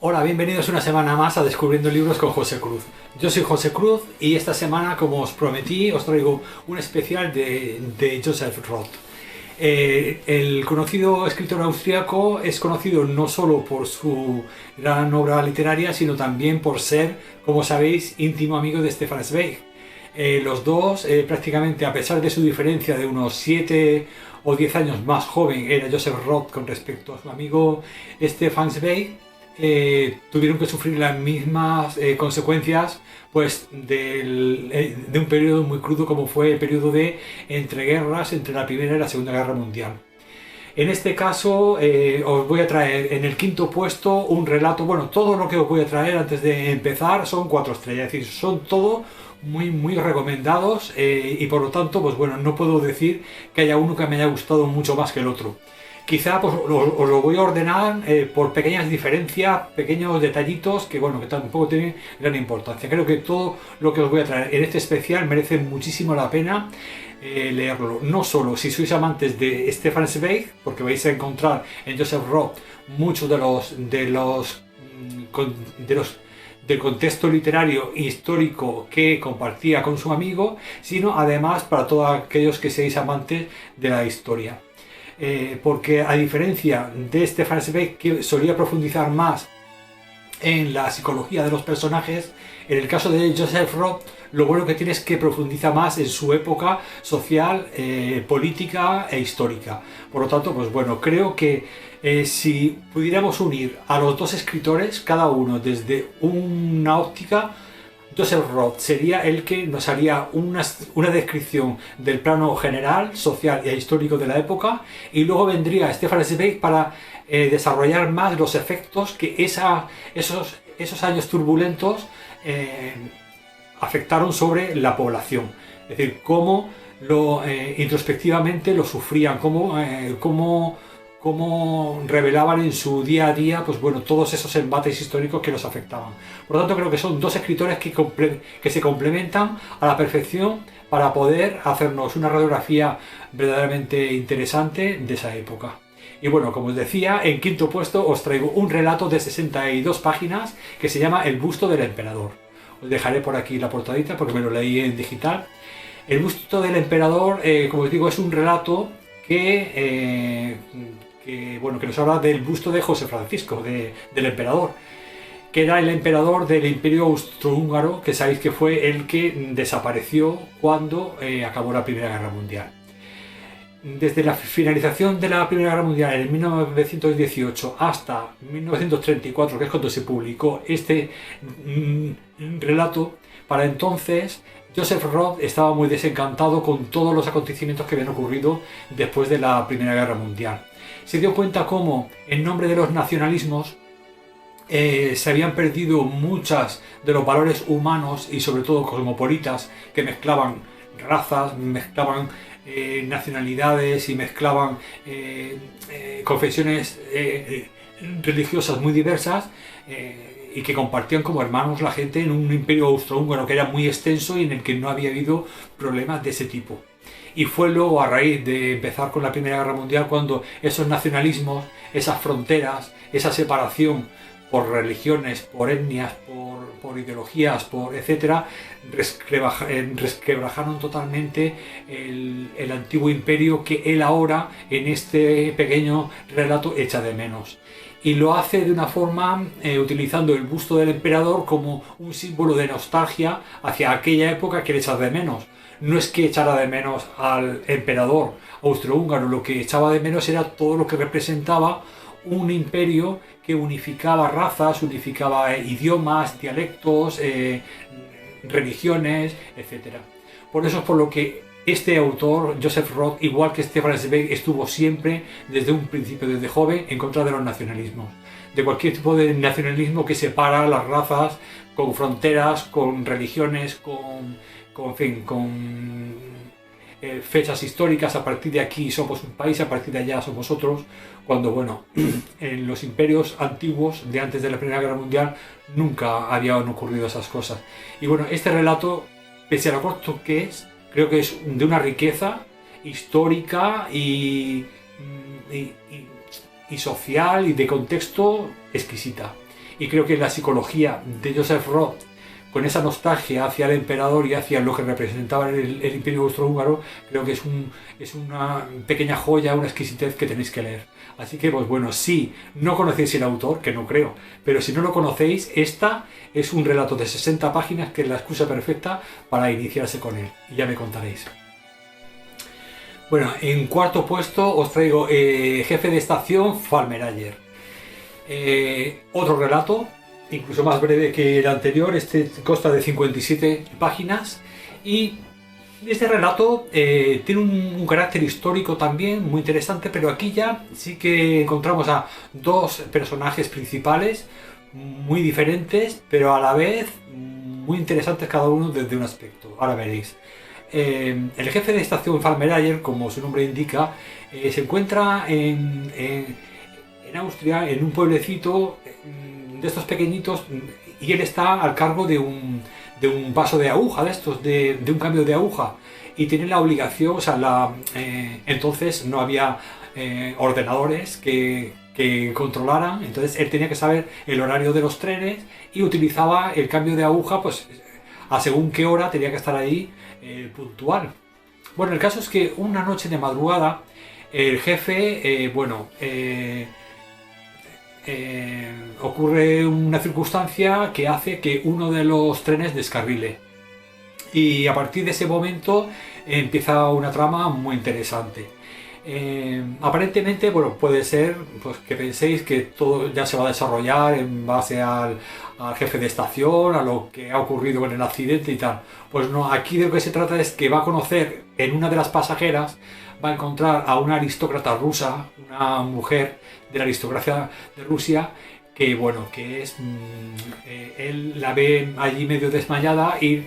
Hola, bienvenidos una semana más a Descubriendo Libros con José Cruz. Yo soy José Cruz y esta semana, como os prometí, os traigo un especial de Joseph Roth. El conocido escritor austriaco es conocido no solo por su gran obra literaria, sino también por ser, como sabéis, íntimo amigo de Stefan Zweig. Los dos, prácticamente a pesar de su diferencia de unos 7 o 10 años más joven, era Joseph Roth con respecto a su amigo Stefan Zweig, tuvieron que sufrir las mismas consecuencias pues de un periodo muy crudo como fue el periodo de entreguerras entre la Primera y la Segunda Guerra Mundial. En este caso os voy a traer en el quinto puesto un relato, bueno, todo lo que os voy a traer antes de empezar son 4 estrellas, es decir, son todo muy recomendados y por lo tanto, pues bueno, no puedo decir que haya uno que me haya gustado mucho más que el otro. Quizá pues, os lo voy a ordenar por pequeñas diferencias, pequeños detallitos que bueno, que tampoco tienen gran importancia. Creo que todo lo que os voy a traer en este especial merece muchísimo la pena leerlo. No solo si sois amantes de Stefan Zweig, porque vais a encontrar en Joseph Roth muchos del contexto literario e histórico que compartía con su amigo, sino además para todos aquellos que seáis amantes de la historia. Porque a diferencia de Stefan Zweig, que solía profundizar más en la psicología de los personajes, en el caso de Joseph Roth lo bueno que tiene es que profundiza más en su época social, política e histórica. Por lo tanto, pues bueno, creo que si pudiéramos unir a los dos escritores, cada uno desde una óptica, Joseph Roth sería el que nos haría una descripción del plano general, social e histórico de la época, y luego vendría Stefan Zweig para desarrollar más los efectos que esos años turbulentos afectaron sobre la población. Es decir, cómo introspectivamente lo sufrían, cómo revelaban en su día a día, pues bueno, todos esos embates históricos que los afectaban. Por lo tanto, creo que son dos escritores que se complementan a la perfección para poder hacernos una radiografía verdaderamente interesante de esa época. Y bueno, como os decía, en quinto puesto os traigo un relato de 62 páginas que se llama El busto del emperador. Os dejaré por aquí la portadita porque me lo leí en digital. El busto del emperador, como os digo, es un relato que nos habla del busto de José Francisco, del emperador, que era el emperador del Imperio Austrohúngaro, que sabéis que fue el que desapareció cuando acabó la Primera Guerra Mundial. Desde la finalización de la Primera Guerra Mundial en 1918 hasta 1934, que es cuando se publicó este relato, para entonces Joseph Roth estaba muy desencantado con todos los acontecimientos que habían ocurrido después de la Primera Guerra Mundial. Se dio cuenta cómo, en nombre de los nacionalismos, se habían perdido muchos de los valores humanos y sobre todo cosmopolitas que mezclaban razas, mezclaban nacionalidades y mezclaban confesiones religiosas muy diversas y que compartían como hermanos la gente en un imperio austrohúngaro que era muy extenso y en el que no había habido problemas de ese tipo. Y fue luego a raíz de empezar con la Primera Guerra Mundial cuando esos nacionalismos, esas fronteras, esa separación por religiones, por etnias, por ideologías, etcétera, resquebrajaron totalmente el antiguo imperio que él ahora en este pequeño relato echa de menos. Y lo hace de una forma utilizando el busto del emperador como un símbolo de nostalgia hacia aquella época que le echa de menos. No es que echara de menos al emperador austrohúngaro, lo que echaba de menos era todo lo que representaba un imperio que unificaba razas, unificaba idiomas, dialectos, religiones, etc. Por eso es por lo que este autor, Joseph Roth, igual que Stefan Zweig, estuvo siempre, desde un principio, desde joven, en contra de los nacionalismos. De cualquier tipo de nacionalismo que separa las razas, con fronteras, con religiones, con fechas históricas. A partir de aquí somos un país, a partir de allá somos otros, cuando bueno, en los imperios antiguos de antes de la Primera Guerra Mundial nunca habían ocurrido esas cosas. Y bueno, este relato, pese a lo corto que es, creo que es de una riqueza histórica y social y de contexto exquisita. y creo que la psicología de Joseph Roth, con esa nostalgia hacia el emperador y hacia lo que representaba el Imperio Austrohúngaro, creo que es una pequeña joya, una exquisitez que tenéis que leer. Así que, pues bueno, si no conocéis el autor, que no creo, pero si no lo conocéis, esta es un relato de 60 páginas que es la excusa perfecta para iniciarse con él, y ya me contaréis. Bueno, en cuarto puesto os traigo Jefe de Estación, Falmerayer. Otro relato, incluso más breve que el anterior, este consta de 57 páginas y este relato tiene un carácter histórico también muy interesante, pero aquí ya sí que encontramos a dos personajes principales muy diferentes, pero a la vez muy interesantes cada uno desde un aspecto. Ahora veréis. El jefe de estación Falmerayer, como su nombre indica, se encuentra en Austria, en un pueblecito de estos pequeñitos, y él está al cargo de un vaso de aguja, de un cambio de aguja, y tiene la obligación, o sea, entonces no había ordenadores que controlaran, entonces él tenía que saber el horario de los trenes y utilizaba el cambio de aguja, pues a según qué hora tenía que estar ahí puntual. Bueno, el caso es que una noche de madrugada el jefe, ocurre una circunstancia que hace que uno de los trenes descarrile, y a partir de ese momento empieza una trama muy interesante. Aparentemente, bueno, puede ser pues, que penséis que todo ya se va a desarrollar en base al jefe de estación, a lo que ha ocurrido con el accidente y tal. Pues no, aquí de lo que se trata es que va a conocer en una de las pasajeras, va a encontrar a una aristócrata rusa, una mujer de la aristocracia de Rusia, que bueno, que es él la ve allí medio desmayada y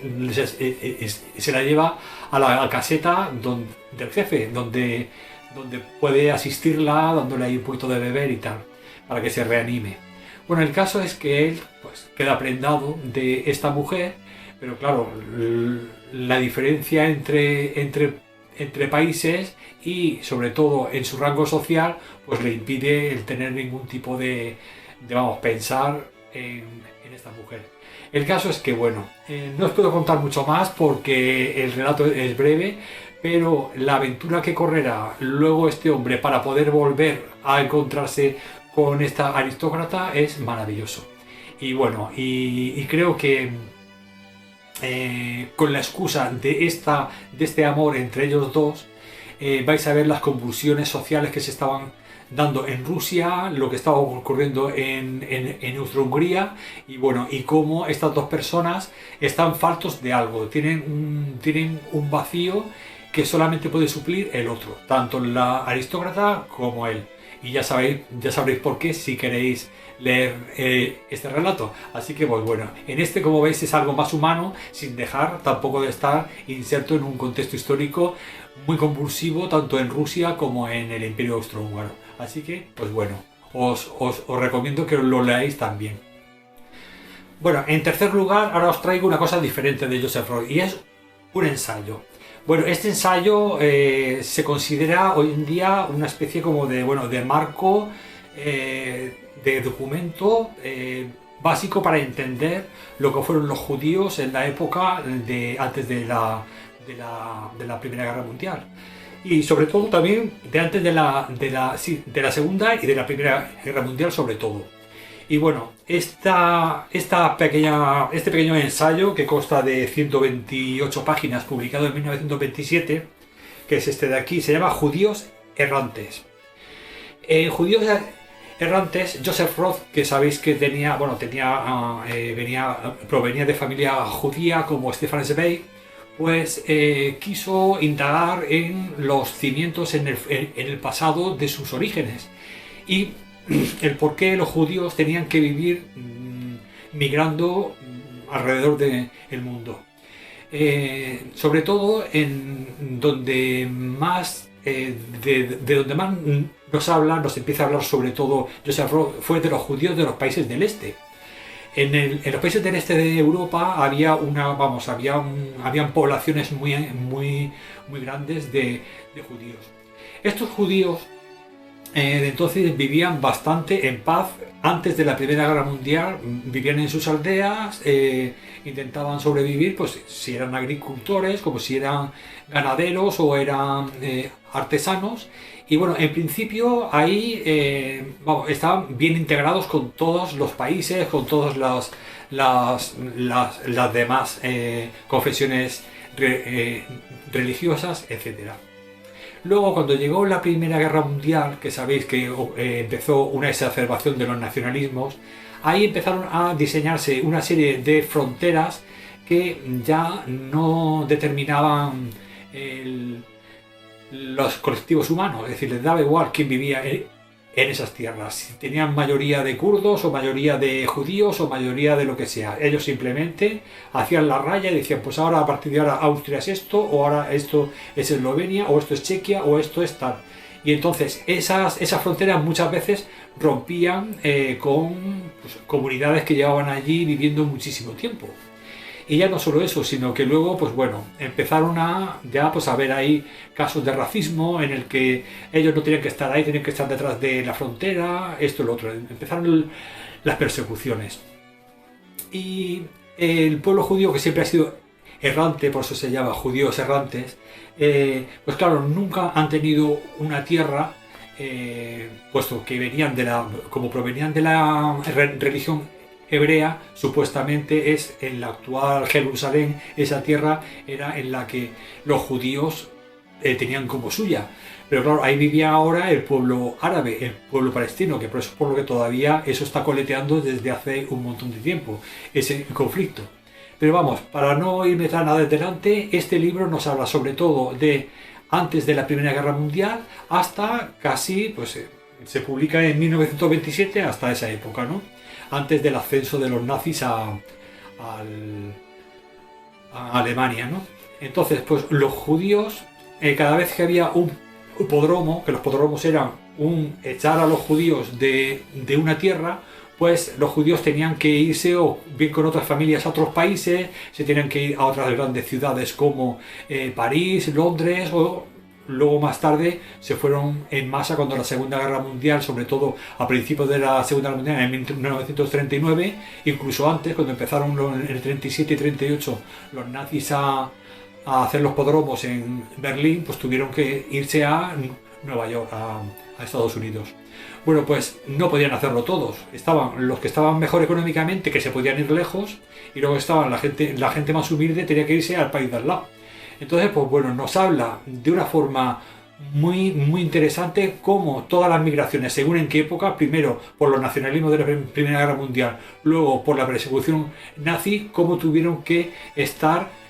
se la lleva a la caseta del jefe, donde puede asistirla, dándole ahí un poquito de beber y tal, para que se reanime. Bueno, el caso es que él pues queda prendado de esta mujer, pero claro, la diferencia entre países y sobre todo en su rango social, pues le impide el tener ningún tipo de pensar en esta mujer. El caso es que, bueno, no os puedo contar mucho más porque el relato es breve, pero la aventura que correrá luego este hombre para poder volver a encontrarse con esta aristócrata es maravilloso. Y bueno, y creo que con la excusa de este amor entre ellos dos, vais a ver las convulsiones sociales que se estaban dando en Rusia, lo que estaba ocurriendo en Austria-Hungría, y bueno, y cómo estas dos personas están faltos de algo, tienen un vacío que solamente puede suplir el otro, tanto la aristócrata como él. Y ya sabréis por qué si queréis leer este relato. Así que pues bueno, en este, como veis, es algo más humano, sin dejar tampoco de estar inserto en un contexto histórico muy convulsivo, tanto en Rusia como en el Imperio Austrohúngaro. Así que, pues bueno, os recomiendo que lo leáis también. Bueno, en tercer lugar, ahora os traigo una cosa diferente de Joseph Roth, y es un ensayo. Bueno, este ensayo se considera hoy en día una especie como de marco, de documento básico para entender lo que fueron los judíos en la época antes de la Primera Guerra Mundial, y sobre todo también de antes de la Segunda y de la Primera Guerra Mundial sobre todo. Y bueno, este pequeño ensayo, que consta de 128 páginas, publicado en 1927, que es este de aquí, se llama Judíos Errantes. Judíos Errantes, Joseph Roth, que sabéis que provenía de familia judía como Stefan Zweig, pues quiso indagar en los cimientos, en el pasado de sus orígenes, y el por qué los judíos tenían que vivir migrando alrededor del mundo. Sobre todo en donde más de donde más nos empieza a hablar sobre todo Joseph Roth, fue de los judíos de los países del este. En los países del este de Europa habían poblaciones muy grandes de judíos. Estos judíos entonces vivían bastante en paz. Antes de la Primera Guerra Mundial vivían en sus aldeas, intentaban sobrevivir, pues si eran agricultores, como si eran ganaderos o eran artesanos. Y bueno, en principio ahí vamos, estaban bien integrados con todos los países, con todas las demás confesiones religiosas, etcétera. Luego, cuando llegó la Primera Guerra Mundial, que sabéis que empezó una exacerbación de los nacionalismos, ahí empezaron a diseñarse una serie de fronteras que ya no determinaban los colectivos humanos, es decir, les daba igual quién vivía en esas tierras, si tenían mayoría de kurdos o mayoría de judíos o mayoría de lo que sea. Ellos simplemente hacían la raya y decían, pues ahora a partir de ahora Austria es esto, o ahora esto es Eslovenia, o esto es Chequia, o esto es tal. Y entonces esas fronteras muchas veces rompían con pues, comunidades que llevaban allí viviendo muchísimo tiempo. Y ya no solo eso, sino que luego, pues bueno, empezaron a ver ahí casos de racismo en el que ellos no tenían que estar ahí, tenían que estar detrás de la frontera, esto y lo otro. Empezaron las persecuciones. Y el pueblo judío, que siempre ha sido errante, por eso se llama judíos errantes, pues claro, nunca han tenido una tierra, puesto que como provenían de la religión hebrea, supuestamente es en la actual Jerusalén, esa tierra era en la que los judíos tenían como suya. Pero claro, ahí vivía ahora el pueblo árabe, el pueblo palestino, que por eso es por lo que todavía eso está coleteando desde hace un montón de tiempo, ese conflicto. Pero vamos, para no irme tan adelante, este libro nos habla sobre todo de antes de la Primera Guerra Mundial hasta casi, pues se publica en 1927 hasta esa época, ¿no? Antes del ascenso de los nazis a Alemania, ¿no? Entonces, pues los judíos, cada vez que había un podromo, que los podromos eran echar a los judíos de una tierra, pues los judíos tenían que irse o bien con otras familias a otros países, se tenían que ir a otras grandes ciudades como París, Londres, o luego más tarde se fueron en masa cuando la Segunda Guerra Mundial, sobre todo a principios de la Segunda Guerra Mundial en 1939, incluso antes, cuando empezaron en el 37 y 38 los nazis a hacer los podromos en Berlín, pues tuvieron que irse a Nueva York, a Estados Unidos. Bueno, pues no podían hacerlo todos. Estaban los que estaban mejor económicamente, que se podían ir lejos, y luego estaban la gente más humilde, tenía que irse al país de al lado. Entonces, pues bueno, nos habla de una forma muy, muy interesante cómo todas las migraciones, según en qué época, primero por los nacionalismos de la Primera Guerra Mundial, luego por la persecución nazi, cómo tuvieron que estar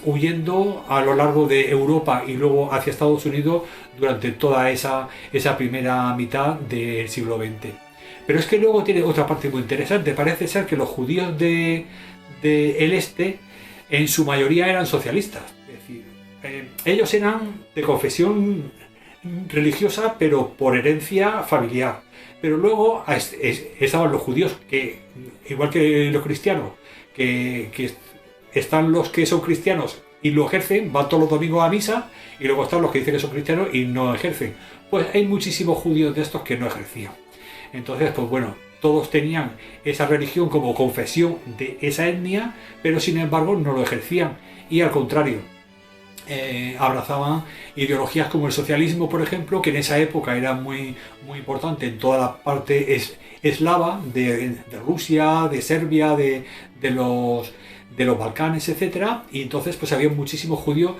huyendo a lo largo de Europa y luego hacia Estados Unidos durante toda esa primera mitad del siglo XX. Pero es que luego tiene otra parte muy interesante. Parece ser que los judíos del este en su mayoría eran socialistas. Es decir, ellos eran de confesión religiosa, pero por herencia familiar. Pero luego estaban los judíos, que igual que los cristianos, que están los que son cristianos y lo ejercen, van todos los domingos a misa, y luego están los que dicen que son cristianos y no ejercen. Pues hay muchísimos judíos de estos que no ejercían. Entonces, pues bueno, todos tenían esa religión como confesión de esa etnia, pero sin embargo no lo ejercían. Y al contrario, abrazaban ideologías como el socialismo, por ejemplo, que en esa época era muy, muy importante en toda la parte eslava de Rusia, de Serbia, de los Balcanes, etcétera, y entonces pues había muchísimos judíos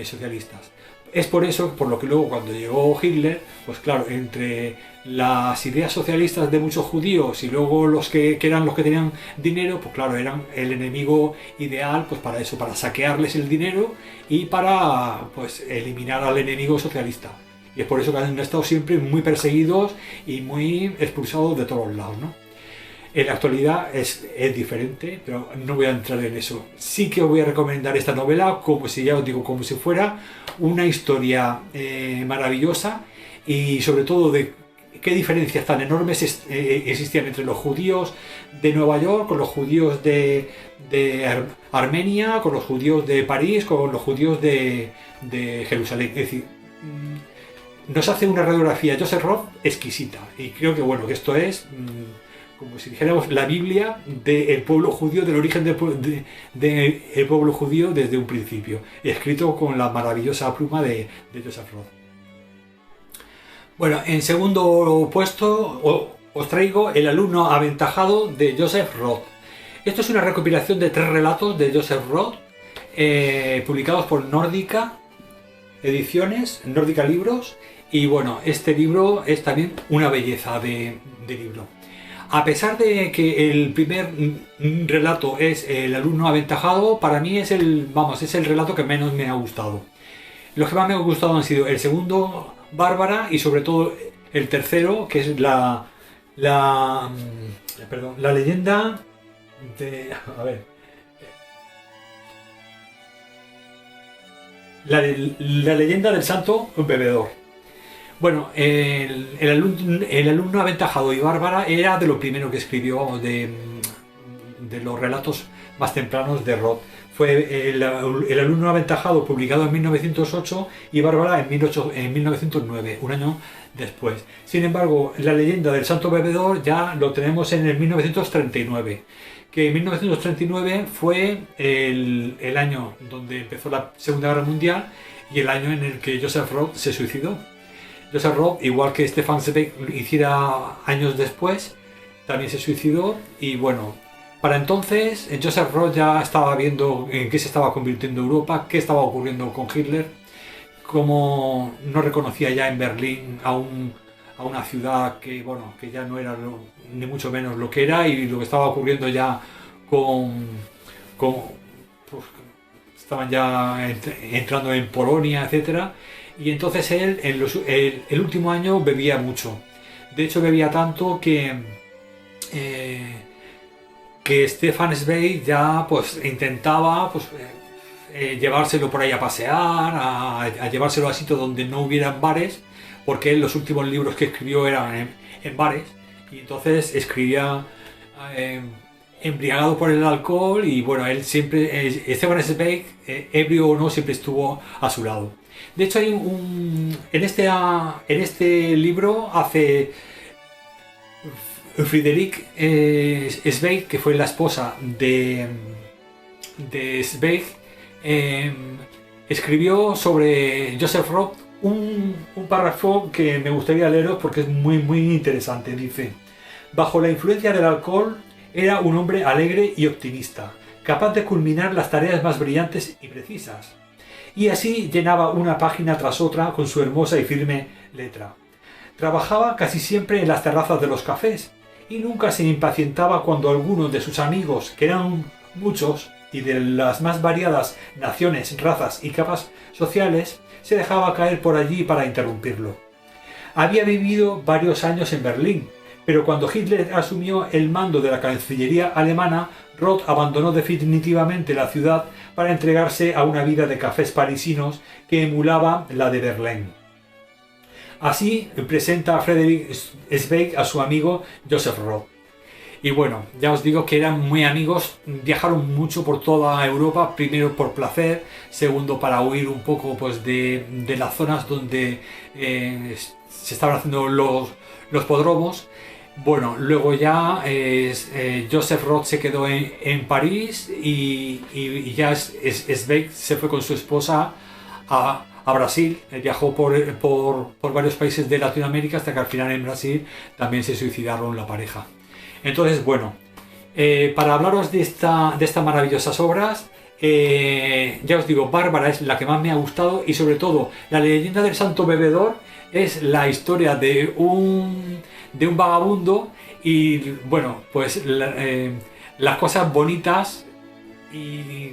socialistas. Es por eso, por lo que luego cuando llegó Hitler, pues claro, entre las ideas socialistas de muchos judíos y luego los que eran los que tenían dinero, pues claro, eran el enemigo ideal pues para eso, para saquearles el dinero y para pues eliminar al enemigo socialista. Y es por eso que han estado siempre muy perseguidos y muy expulsados de todos lados, ¿no? En la actualidad es diferente, pero no voy a entrar en eso. Sí que os voy a recomendar esta novela, como si ya os digo, como si fuera una historia maravillosa, y sobre todo de qué diferencias tan enormes existían entre los judíos de Nueva York, con los judíos de Armenia, con los judíos de París, con los judíos de Jerusalén. Es decir, nos hace una radiografía Joseph Roth exquisita. Y creo que bueno, que esto es como si dijéramos la Biblia del pueblo judío, del origen del pueblo judío desde un principio, escrito con la maravillosa pluma de Joseph Roth. Bueno, en segundo puesto os traigo El alumno aventajado de Joseph Roth. Esto es una recopilación de 3 relatos de Joseph Roth, publicados por Nórdica Ediciones, Nórdica Libros, y bueno, este libro es también una belleza de libro. A pesar de que el primer relato es El alumno aventajado, para mí es el relato que menos me ha gustado. Los que más me han gustado han sido el segundo, Bárbara, y sobre todo el tercero, que es la leyenda de... A ver... La leyenda del santo bebedor. Bueno, el alumno aventajado y Bárbara era de lo primero que escribió, vamos, de los relatos más tempranos de Roth. Fue el alumno aventajado publicado en 1908 y Bárbara en 1909, un año después. Sin embargo, la leyenda del santo bebedor ya lo tenemos en el 1939, que en 1939 fue el año donde empezó la Segunda Guerra Mundial y el año en el que Joseph Roth se suicidó. Joseph Roth, igual que Stefan Zweig lo hiciera años después, también se suicidó. Y bueno, para entonces Joseph Roth ya estaba viendo en qué se estaba convirtiendo Europa, qué estaba ocurriendo con Hitler, como no reconocía ya en Berlín a una ciudad que, bueno, que ya no era ni mucho menos lo que era, y lo que estaba ocurriendo ya pues, estaban ya entrando en Polonia, etcétera. Y entonces él, el último año, bebía mucho. De hecho, bebía tanto que Stefan Zweig ya pues intentaba pues, llevárselo por ahí a pasear, a llevárselo a sitios donde no hubieran bares, porque él, los últimos libros que escribió eran en bares, y entonces escribía embriagado por el alcohol. Y bueno, él siempre, Stefan Zweig, ebrio o no, siempre estuvo a su lado. De hecho, hay en este libro hace Friederike Zweig, que fue la esposa de Zweig, escribió sobre Joseph Roth un párrafo que me gustaría leeros porque es muy interesante. Dice: bajo la influencia del alcohol era un hombre alegre y optimista, capaz de culminar las tareas más brillantes y precisas. Y así llenaba una página tras otra con su hermosa y firme letra. Trabajaba casi siempre en las terrazas de los cafés y nunca se impacientaba cuando algunos de sus amigos, que eran muchos y de las más variadas naciones, razas y capas sociales, se dejaba caer por allí para interrumpirlo. Había vivido varios años en Berlín, pero cuando Hitler asumió el mando de la Cancillería alemana, Roth abandonó definitivamente la ciudad para entregarse a una vida de cafés parisinos que emulaba la de Berlín. Así presenta a Friederike Zweig a su amigo Joseph Roth. Y bueno, ya os digo que eran muy amigos, viajaron mucho por toda Europa, primero por placer, segundo para huir un poco pues, de las zonas donde se estaban haciendo los podromos. Bueno, luego ya Joseph Roth se quedó en París y ya Zweig se fue con su esposa a Brasil. Viajó por varios países de Latinoamérica hasta que al final en Brasil también se suicidaron la pareja. Entonces, bueno, para hablaros de estas maravillosas obras, ya os digo, Bárbara es la que más me ha gustado, y sobre todo la leyenda del santo bebedor es la historia de un vagabundo y, bueno, pues las cosas bonitas y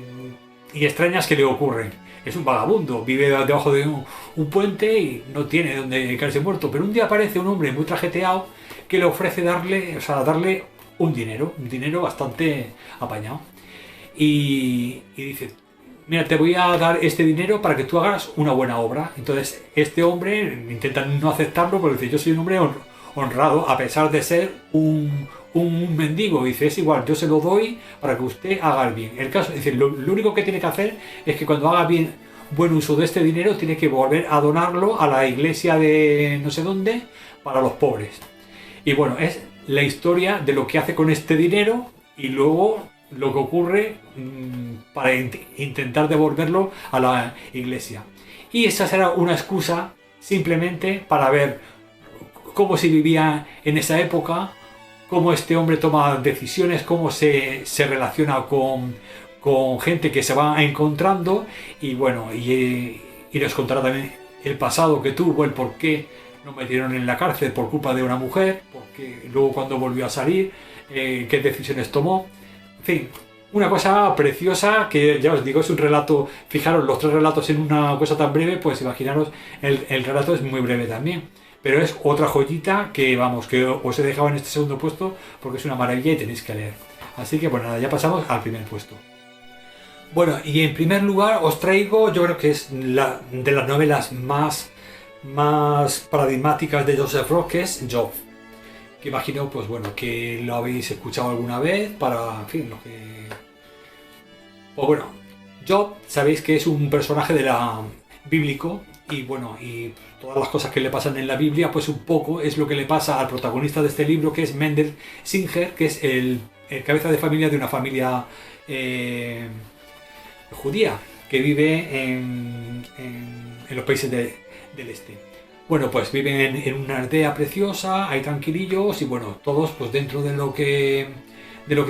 extrañas que le ocurren. Es un vagabundo, vive debajo de un puente y no tiene donde caerse muerto, pero un día aparece un hombre muy trajeteado que le ofrece darle un dinero bastante apañado, y dice: mira, te voy a dar este dinero para que tú hagas una buena obra. Entonces este hombre intenta no aceptarlo, pero dice: yo soy un hombre honrado, a pesar de ser un mendigo. Dice: es igual, yo se lo doy para que usted haga el bien. El caso, dice, lo único que tiene que hacer es que cuando haga bien buen uso de este dinero, tiene que volver a donarlo a la iglesia de no sé dónde para los pobres. Y bueno, es la historia de lo que hace con este dinero y luego lo que ocurre para intentar devolverlo a la iglesia. Y esa será una excusa simplemente para ver cómo se vivía en esa época, cómo este hombre toma decisiones, cómo se relaciona con gente que se va encontrando y bueno, y nos contará también el pasado que tuvo, el por qué lo metieron en la cárcel por culpa de una mujer, porque luego cuando volvió a salir, qué decisiones tomó. En fin, una cosa preciosa que ya os digo, es un relato, fijaros los 3 relatos en una cosa tan breve, pues imaginaros, el relato es muy breve también. Pero es otra joyita que, vamos, que os he dejado en este segundo puesto porque es una maravilla y tenéis que leer. Así que, bueno, nada, ya pasamos al primer puesto. Bueno, y en primer lugar os traigo, yo creo que es de las novelas más paradigmáticas de Joseph Roth, que es Job. Que imagino, pues bueno, que lo habéis escuchado alguna vez para, en fin, lo que... Pues bueno, Job, sabéis que es un personaje bíblico y bueno, y todas las cosas que le pasan en la Biblia, pues un poco es lo que le pasa al protagonista de este libro, que es Mendel Singer, que es el cabeza de familia de una familia judía que vive en los países del este. Bueno, pues viven en una aldea preciosa, hay tranquilillos y bueno, todos pues dentro de lo que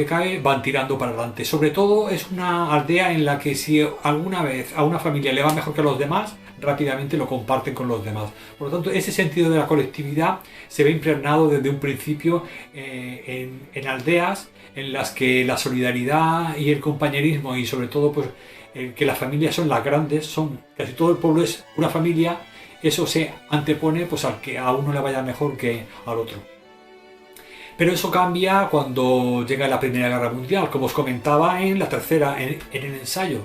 cae van tirando para adelante. Sobre todo es una aldea en la que si alguna vez a una familia le va mejor que a los demás, rápidamente lo comparten con los demás. Por lo tanto, ese sentido de la colectividad se ve impregnado desde un principio en aldeas en las que la solidaridad y el compañerismo y sobre todo pues que las familias son las grandes, casi todo el pueblo es una familia, eso se antepone pues al que a uno le vaya mejor que al otro. Pero eso cambia cuando llega la Primera Guerra Mundial, como os comentaba en la tercera, en el ensayo.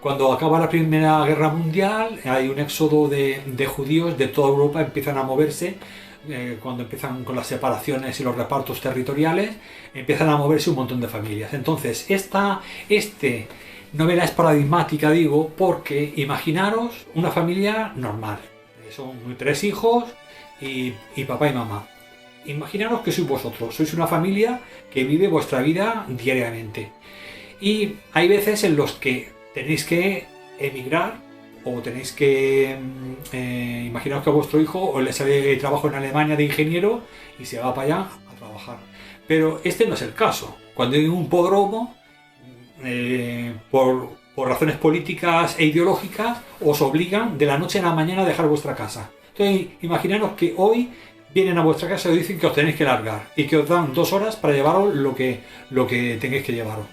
Cuando acaba la Primera Guerra Mundial hay un éxodo de judíos de toda Europa, empiezan a moverse, cuando empiezan con las separaciones y los repartos territoriales, empiezan a moverse un montón de familias. Entonces, esta novela es paradigmática, digo, porque imaginaros una familia normal. Son 3 hijos y papá y mamá. Imaginaros que sois vosotros, sois una familia que vive vuestra vida diariamente. Y hay veces en los que tenéis que emigrar o tenéis que... imaginaos que a vuestro hijo le sale trabajo en Alemania de ingeniero y se va para allá a trabajar. Pero este no es el caso. Cuando hay un pogromo, por razones políticas e ideológicas, os obligan de la noche a la mañana a dejar vuestra casa. Entonces, imaginaros que hoy vienen a vuestra casa y os dicen que os tenéis que largar y que os dan 2 horas para llevaros lo que tengáis que llevaros.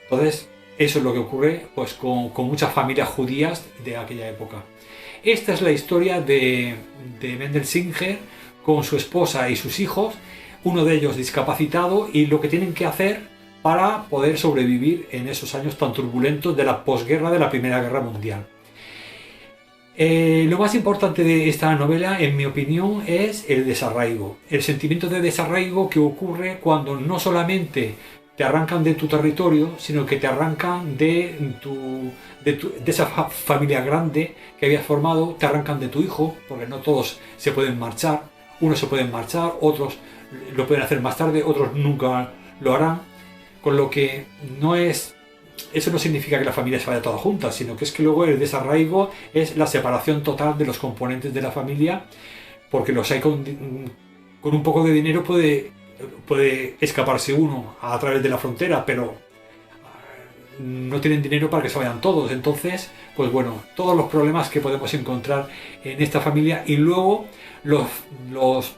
Entonces, eso es lo que ocurre pues, con muchas familias judías de aquella época. Esta es la historia de Mendel Singer con su esposa y sus hijos, uno de ellos discapacitado, y lo que tienen que hacer para poder sobrevivir en esos años tan turbulentos de la posguerra de la Primera Guerra Mundial. Lo más importante de esta novela, en mi opinión, es el desarraigo. El sentimiento de desarraigo que ocurre cuando no solamente te arrancan de tu territorio, sino que te arrancan de esa familia grande que habías formado, te arrancan de tu hijo, porque no todos se pueden marchar. Unos se pueden marchar, otros lo pueden hacer más tarde, otros nunca lo harán. Con lo que eso no significa que la familia se vaya toda junta, sino que es que luego el desarraigo es la separación total de los componentes de la familia, porque los hay con un poco de dinero puede escaparse uno a través de la frontera, pero no tienen dinero para que se vayan todos. Entonces, pues bueno, todos los problemas que podemos encontrar en esta familia, y luego los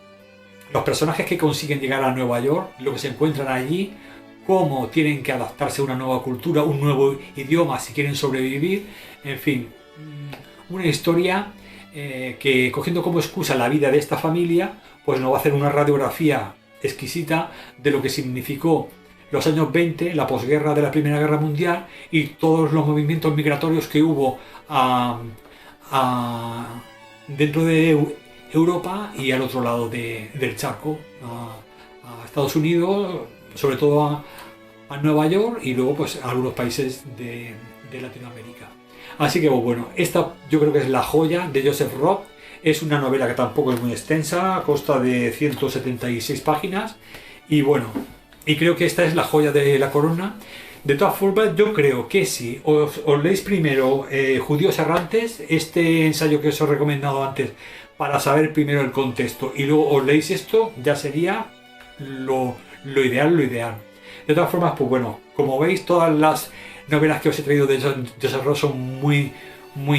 personajes que consiguen llegar a Nueva York, lo que se encuentran allí, cómo tienen que adaptarse a una nueva cultura, un nuevo idioma si quieren sobrevivir, en fin, una historia que, cogiendo como excusa la vida de esta familia, pues nos va a hacer una radiografía exquisita de lo que significó los años 20, la posguerra de la Primera Guerra Mundial y todos los movimientos migratorios que hubo dentro de Europa y al otro lado del charco, a Estados Unidos, sobre todo a Nueva York, y luego pues a algunos países de Latinoamérica. Así que bueno, esta yo creo que es la joya de Joseph Roth. Es una novela que tampoco es muy extensa, consta de 176 páginas y bueno, y creo que esta es la joya de la corona. De todas formas, yo creo que si os leéis primero Judíos Errantes, este ensayo que os he recomendado antes, para saber primero el contexto, y luego os leéis esto, ya sería lo ideal, lo ideal. De todas formas, pues bueno, como veis, todas las novelas que os he traído de Joseph Roth son muy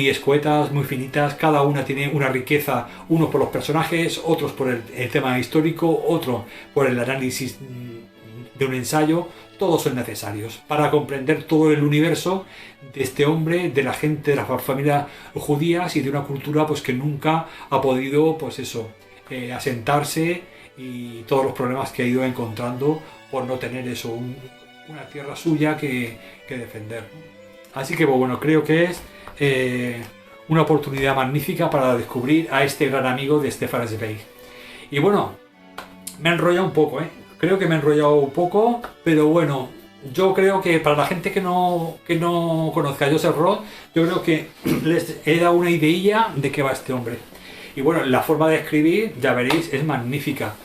escuetas, muy finitas, cada una tiene una riqueza, unos por los personajes, otros por el tema histórico, otro por el análisis de un ensayo. Todos son necesarios para comprender todo el universo de este hombre, de la gente, de las familias judías y de una cultura pues que nunca ha podido pues eso, asentarse, y todos los problemas que ha ido encontrando por no tener eso, una tierra suya que defender. Así que bueno, creo que es una oportunidad magnífica para descubrir a este gran amigo de Stefan Zweig. Y bueno, me he enrollado un poco, creo que me he enrollado un poco, pero bueno, yo creo que para la gente que no conozca a Joseph Roth, yo creo que les he dado una ideilla de qué va este hombre. Y bueno, la forma de escribir, ya veréis, es magnífica.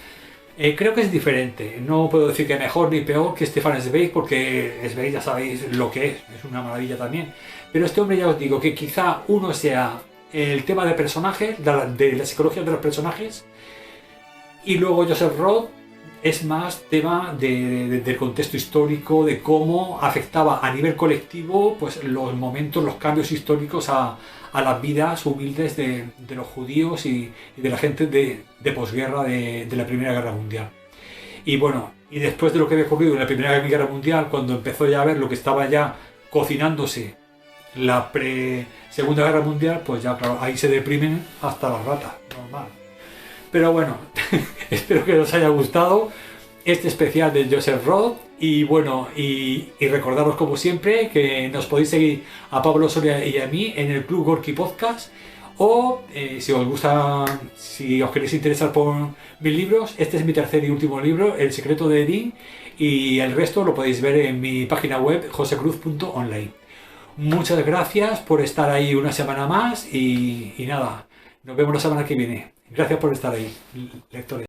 Creo que es diferente, no puedo decir que mejor ni peor que Stefan Zweig, porque Zweig ya sabéis lo que es una maravilla también. Pero este hombre, ya os digo, que quizá uno sea el tema de personajes, de la psicología de los personajes, y luego Joseph Roth es más tema del contexto histórico, de cómo afectaba a nivel colectivo pues los momentos, los cambios históricos a las vidas humildes de los judíos y de la gente de posguerra de la Primera Guerra Mundial. Y bueno, y después de lo que había ocurrido en la Primera Guerra Mundial, cuando empezó ya a ver lo que estaba ya cocinándose la Segunda Guerra Mundial, pues ya claro, ahí se deprimen hasta las ratas, normal. Pero bueno, espero que os haya gustado este especial de Joseph Roth. Y bueno, y recordaros como siempre que nos podéis seguir a Pablo Soria y a mí en el Club Gorky Podcast. O si os gusta, si os queréis interesar por mis libros, este es mi tercer y último libro, El secreto de Edín, y el resto lo podéis ver en mi página web josecruz.online. Muchas gracias por estar ahí una semana más y nada, nos vemos la semana que viene. Gracias por estar ahí, lectores.